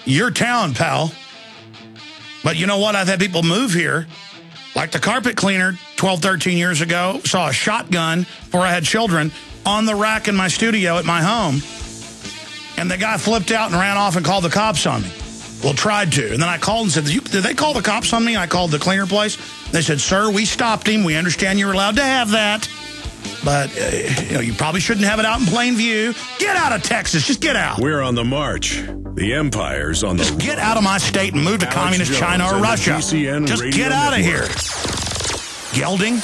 your town, pal. But you know what? I've had people move here, like the carpet cleaner 12, 13 years ago, saw a shotgun before I had children on the rack in my studio at my home. And the guy flipped out and ran off and called the cops on me. Well, tried to. And then I called and said, did they call the cops on me? And I called the cleaner place. They said, sir, we stopped him. We understand you're allowed to have that. But, you probably shouldn't have it out in plain view. Get out of Texas. Just get out. We're on the march. The empire's on the Just get out of my state and move to communist China or Russia. Just get out of here. Gelding.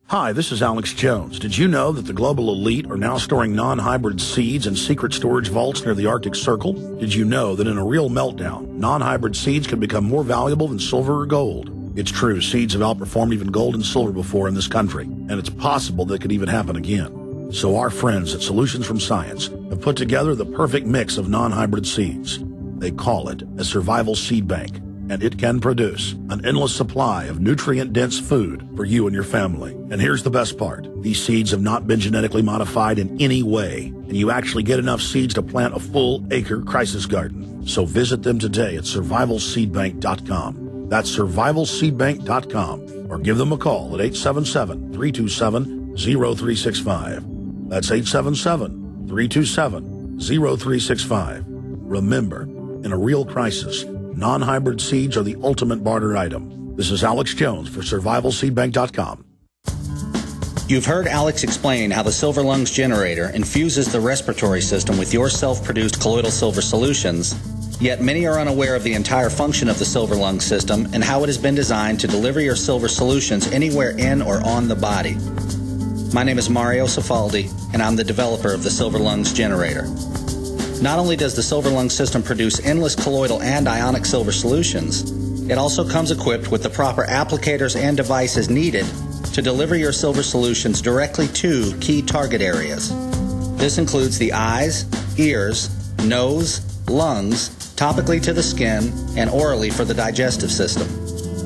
Hi, this is Alex Jones. Did you know that the global elite are now storing non-hybrid seeds in secret storage vaults near the Arctic Circle? Did you know that in a real meltdown, non-hybrid seeds can become more valuable than silver or gold? It's true, seeds have outperformed even gold and silver before in this country, and it's possible that could even happen again. So our friends at Solutions from Science have put together the perfect mix of non-hybrid seeds. They call it a survival seed bank, and it can produce an endless supply of nutrient-dense food for you and your family. And here's the best part. These seeds have not been genetically modified in any way, and you actually get enough seeds to plant a full acre crisis garden. So visit them today at survivalseedbank.com. That's survivalseedbank.com, or give them a call at 877-327-0365. That's 877-327-0365. Remember, in a real crisis, non-hybrid seeds are the ultimate barter item. This is Alex Jones for survivalseedbank.com. You've heard Alex explain how the Silver Lungs generator infuses the respiratory system with your self-produced colloidal silver solutions. Yet many are unaware of the entire function of the Silver Lung system and how it has been designed to deliver your silver solutions anywhere in or on the body. My name is Mario Cifaldi, and I'm the developer of the Silver Lungs generator. Not only does the Silver Lung system produce endless colloidal and ionic silver solutions, it also comes equipped with the proper applicators and devices needed to deliver your silver solutions directly to key target areas. This includes the eyes, ears, nose, lungs, topically to the skin, and orally for the digestive system.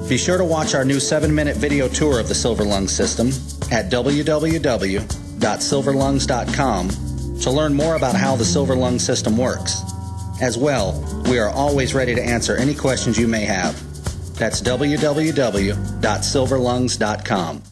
Be sure to watch our new 7-minute video tour of the Silver Lung system at www.silverlungs.com to learn more about how the Silver Lung system works. As well, we are always ready to answer any questions you may have. That's www.silverlungs.com.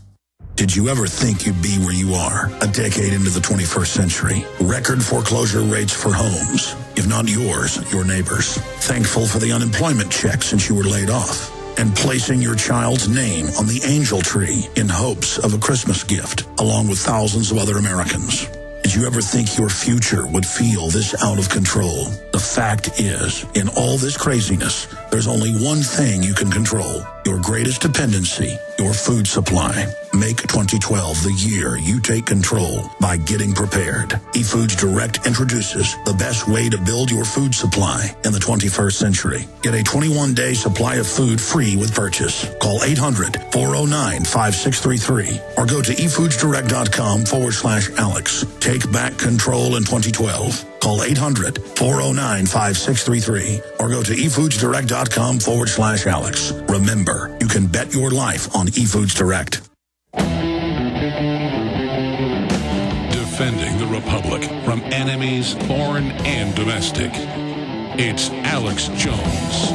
Did you ever think you'd be where you are a decade into the 21st century? Record foreclosure rates for homes, if not yours, your neighbors. Thankful for the unemployment check since you were laid off. And placing your child's name on the angel tree in hopes of a Christmas gift, along with thousands of other Americans. Did you ever think your future would feel this out of control? The fact is, in all this craziness, there's only one thing you can control. Your greatest dependency, your food supply. Make 2012 the year you take control by getting prepared. eFoods Direct introduces the best way to build your food supply in the 21st century. Get a 21-day supply of food free with purchase. Call 800-409-5633 or go to efoodsdirect.com/Alex. Take back control in 2012. Call 800-409-5633 or go to efoodsdirect.com/Alex. Remember, you can bet your life on eFoods Direct. Defending the Republic from enemies, foreign and domestic. It's Alex Jones.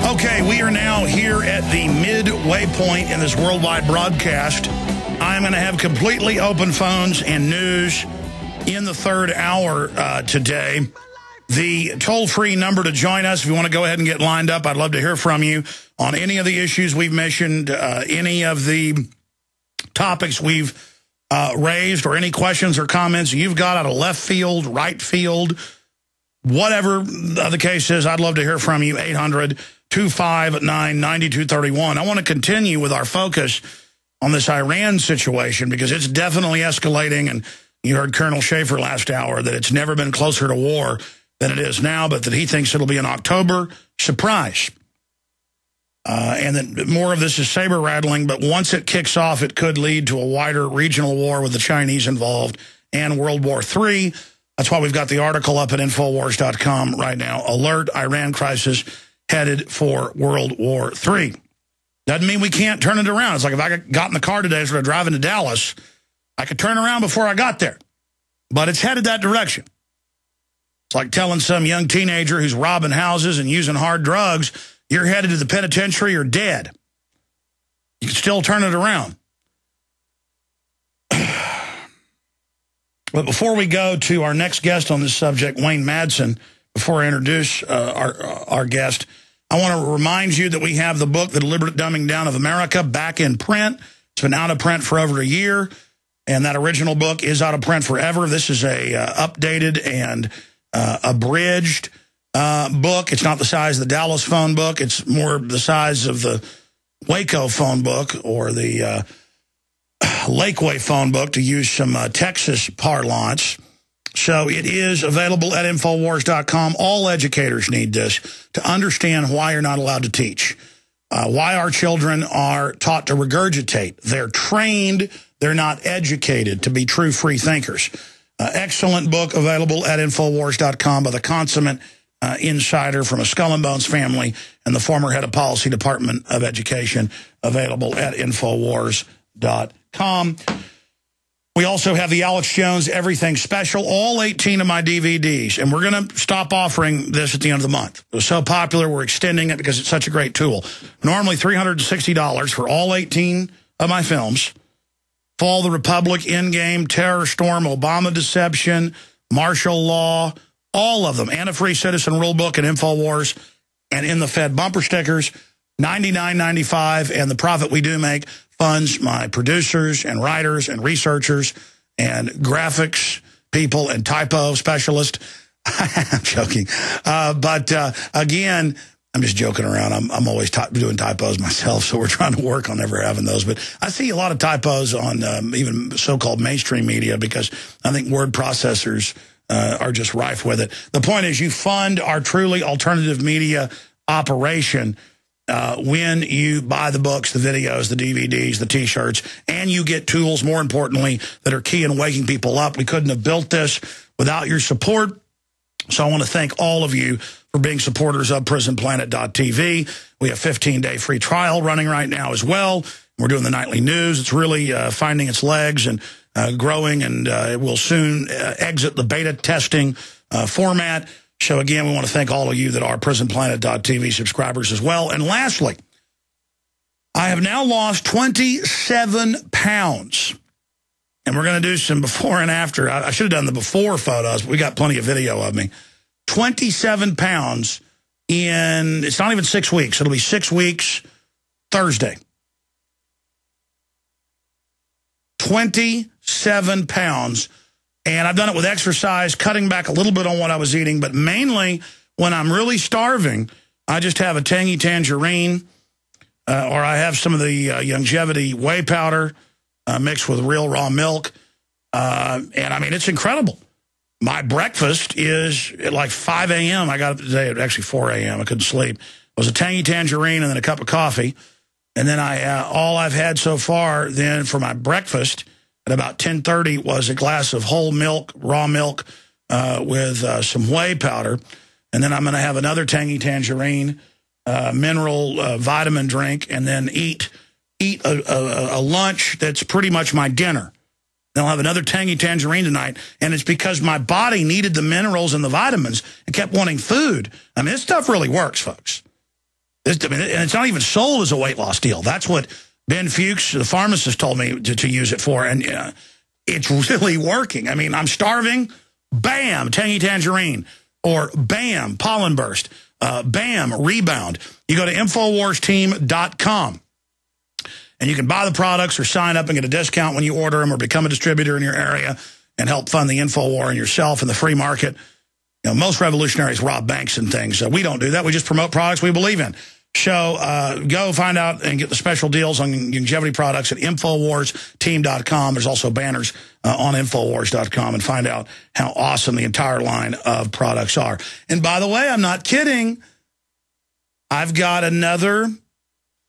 Okay, we are now here at the midway point in this worldwide broadcast. I'm going to have completely open phones and news in the third hour today. The toll-free number to join us, if you want to go ahead and get lined up, I'd love to hear from you on any of the issues we've mentioned, any of the topics we've raised, or any questions or comments you've got out of left field, right field, whatever the case is. I'd love to hear from you. 800-259-9231. I want to continue with our focus on this Iran situation because it's definitely escalating. And you heard Colonel Shaffer last hour that it's never been closer to war than it is now, but that he thinks it'll be an October surprise. And that more of this is saber rattling, but once it kicks off, it could lead to a wider regional war with the Chinese involved and World War III. That's why we've got the article up at Infowars.com right now. Alert, Iran crisis headed for World War III. Doesn't mean we can't turn it around. It's like if I got in the car today and started driving to Dallas, I could turn around before I got there. But it's headed that direction. It's like telling some young teenager who's robbing houses and using hard drugs, you're headed to the penitentiary or dead. You can still turn it around. But before we go to our next guest on this subject, Wayne Madsen, before I introduce our guest, I want to remind you that we have the book, The Deliberate Dumbing Down of America, back in print. It's been out of print for over a year, and that original book is out of print forever. This is a updated and abridged book. It's not the size of the Dallas phone book. It's more the size of the Waco phone book or the Lakeway phone book, to use some Texas parlance. So it is available at Infowars.com. All educators need this to understand why you're not allowed to teach, why our children are taught to regurgitate. They're trained, they're not educated to be true free thinkers. Excellent book available at Infowars.com by the consummate insider from a Skull and Bones family and the former head of policy department of education, available at Infowars.com. We also have the Alex Jones Everything Special, all 18 of my DVDs, and we're going to stop offering this at the end of the month. It was so popular, we're extending it because it's such a great tool. Normally $360 for all 18 of my films. Fall of the Republic, Endgame, Terror Storm, Obama Deception, Martial Law, all of them. And a Free Citizen Rule Book and Infowars and In the Fed bumper stickers, $99.95, and the profit we do make funds my producers and writers and researchers and graphics people and typo specialists. I'm joking. But again, I'm just joking around. I'm always doing typos myself, so we're trying to work on never having those. But I see a lot of typos on even so-called mainstream media because I think word processors are just rife with it. The point is, you fund our truly alternative media operation when you buy the books, the videos, the DVDs, the T-shirts, and you get tools, more importantly, that are key in waking people up. We couldn't have built this without your support. So I want to thank all of you for being supporters of PrisonPlanet.tv. We have 15-day free trial running right now as well. We're doing the nightly news. It's really finding its legs and growing, and it will soon exit the beta testing format. So again, we want to thank all of you that are PrisonPlanet.tv subscribers as well. And lastly, I have now lost 27 pounds. And we're going to do some before and after. I should have done the before photos, but we got plenty of video of me. 27 pounds in, it's not even 6 weeks. It'll be 6 weeks Thursday. 27 pounds. And I've done it with exercise, cutting back a little bit on what I was eating, but mainly when I'm really starving, I just have a tangy tangerine, or I have some of the longevity whey powder mixed with real raw milk. And I mean, it's incredible. My breakfast is at like 5 a.m. I got up today at actually 4 a.m. I couldn't sleep. It was a tangy tangerine and then a cup of coffee. And then all I've had so far then for my breakfast at about 10:30 was a glass of whole milk, raw milk, with some whey powder. And then I'm going to have another tangy tangerine, mineral vitamin drink, and then eat a lunch that's pretty much my dinner. Then I'll have another tangy tangerine tonight, and it's because my body needed the minerals and the vitamins and kept wanting food. I mean, this stuff really works, folks. And it's not even sold as a weight loss deal. That's what Ben Fuchs, the pharmacist, told me to use it for, and it's really working. I mean, I'm starving, bam, tangy tangerine, or bam, pollen burst, bam, rebound. You go to InfoWarsTeam.com, and you can buy the products or sign up and get a discount when you order them or become a distributor in your area and help fund the InfoWar and yourself in the free market. You know, most revolutionaries rob banks and things. So we don't do that. We just promote products we believe in. So go find out and get the special deals on longevity products at InfoWarsTeam.com. There's also banners on Infowars.com, and find out how awesome the entire line of products are. And by the way, I'm not kidding. I've got another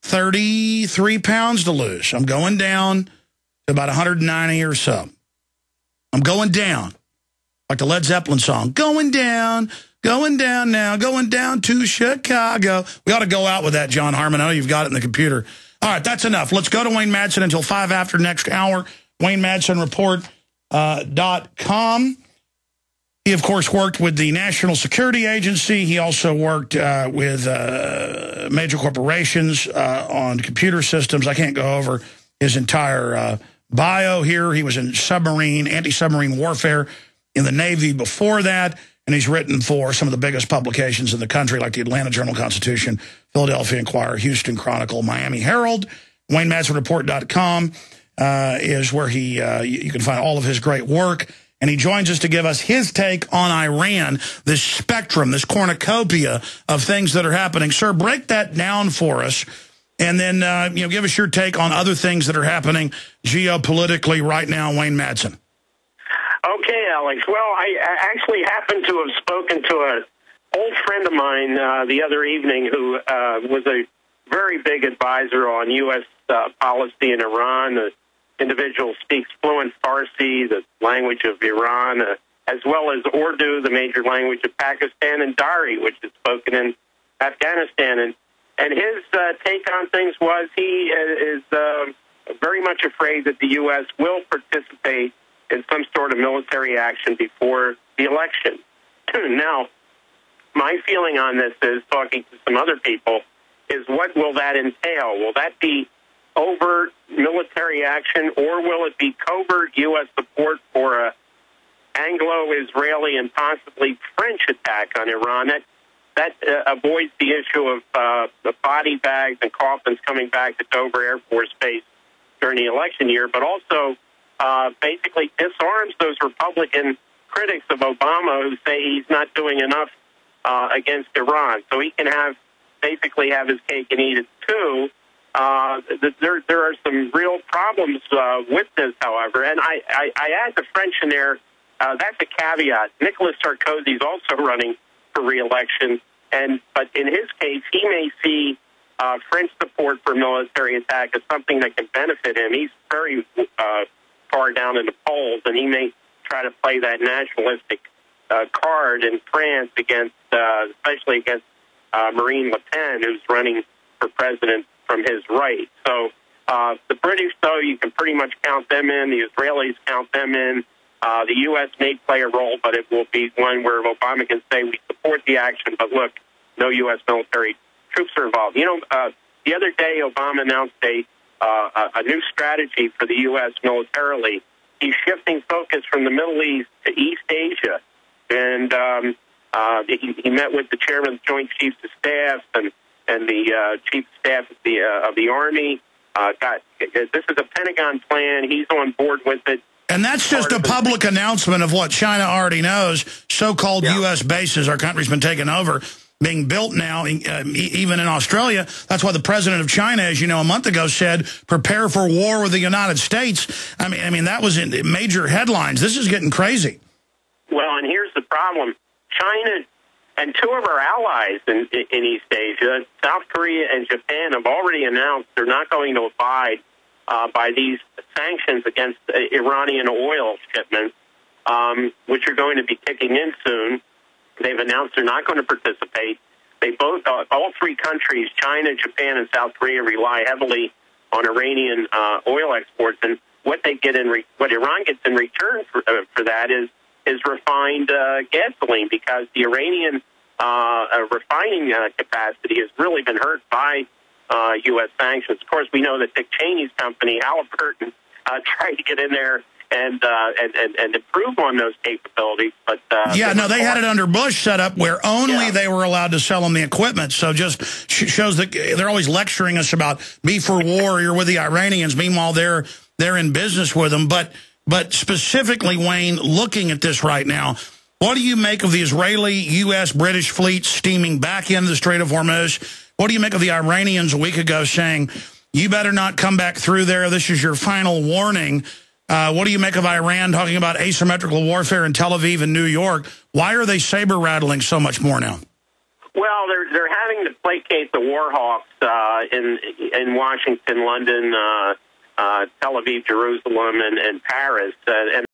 33 pounds to lose. I'm going down to about 190 or so. I'm going down. like the Led Zeppelin song, going down now, going down to Chicago. We ought to go out with that, John Harmon. I know you've got it in the computer. All right, that's enough. Let's go to Wayne Madsen until 5 after next hour. WayneMadsenReport.com. He, of course, worked with the National Security Agency. He also worked with major corporations on computer systems. I can't go over his entire bio here. He was in anti-submarine warfare in the Navy before that, and he's written for some of the biggest publications in the country, like the Atlanta Journal-Constitution, Philadelphia Inquirer, Houston Chronicle, Miami Herald. WayneMadsenReport.com is where you can find all of his great work. And he joins us to give us his take on Iran, this spectrum, this cornucopia of things that are happening. Sir, break that down for us, and then give us your take on other things that are happening geopolitically right now, Wayne Madsen. Okay, Alex. Well, I actually happened to have spoken to an old friend of mine the other evening who was a very big advisor on U.S. Policy in Iran. The individual speaks fluent Farsi, the language of Iran, as well as Urdu, the major language of Pakistan, and Dari, which is spoken in Afghanistan. And his take on things was he is very much afraid that the U.S. will participate in some sort of military action before the election. Now, my feeling on this is, talking to some other people, is what will that entail? Will that be overt military action, or will it be covert U.S. support for a Anglo-Israeli and possibly French attack on Iran? That avoids the issue of the body bags and coffins coming back to Dover Air Force Base during the election year, but also basically disarms those Republican critics of Obama who say he's not doing enough against Iran. So he can basically have his cake and eat it too. There are some real problems with this, however, and I add the French in there. That's a caveat. Nicolas Sarkozy is also running for re-election, but in his case, he may see French support for military attack as something that can benefit him. He's very far down in the polls, and he may try to play that nationalistic card in France especially against Marine Le Pen, who's running for president from his right. So the British, though, you can pretty much count them in. The Israelis count them in. The U.S. may play a role, but it will be one where Obama can say we support the action, but look, no U.S. military troops are involved. The other day, Obama announced a new strategy for the U.S. militarily. He's shifting focus from the Middle East to East Asia, and he met with the chairman of the Joint Chiefs of Staff and the chief of staff of the Army. This is a Pentagon plan. He's on board with it. And that's just a public announcement of what China already knows. So-called U.S. bases our country's been taken over, being built now, even in Australia. That's why the president of China, as you know, a month ago said, prepare for war with the United States. I mean, that was in major headlines. This is getting crazy. Well, and here's the problem. China and two of our allies in East Asia, South Korea and Japan, have already announced they're not going to abide by these sanctions against Iranian oil shipments, which are going to be kicking in soon. They've announced they're not going to participate. All three countries, China, Japan, and South Korea, rely heavily on Iranian oil exports, and what Iran gets in return for that is refined gasoline, because the Iranian refining capacity has really been hurt by U.S. sanctions. Of course, we know that Dick Cheney's company, Halliburton, tried to get in there and improve on those capabilities. But they had it under Bush set up where only they were allowed to sell them the equipment. So just shows that they're always lecturing us about be for war, you're with the Iranians. Meanwhile, they're in business with them. But specifically, Wayne, looking at this right now, what do you make of the Israeli, U.S., British fleets steaming back into the Strait of Hormuz? What do you make of the Iranians a week ago saying, you better not come back through there, this is your final warning? What do you make of Iran talking about asymmetrical warfare in Tel Aviv and New York? Why are they saber-rattling so much more now? Well, they're having to placate the war hawks in Washington, London, Tel Aviv, Jerusalem, and Paris. And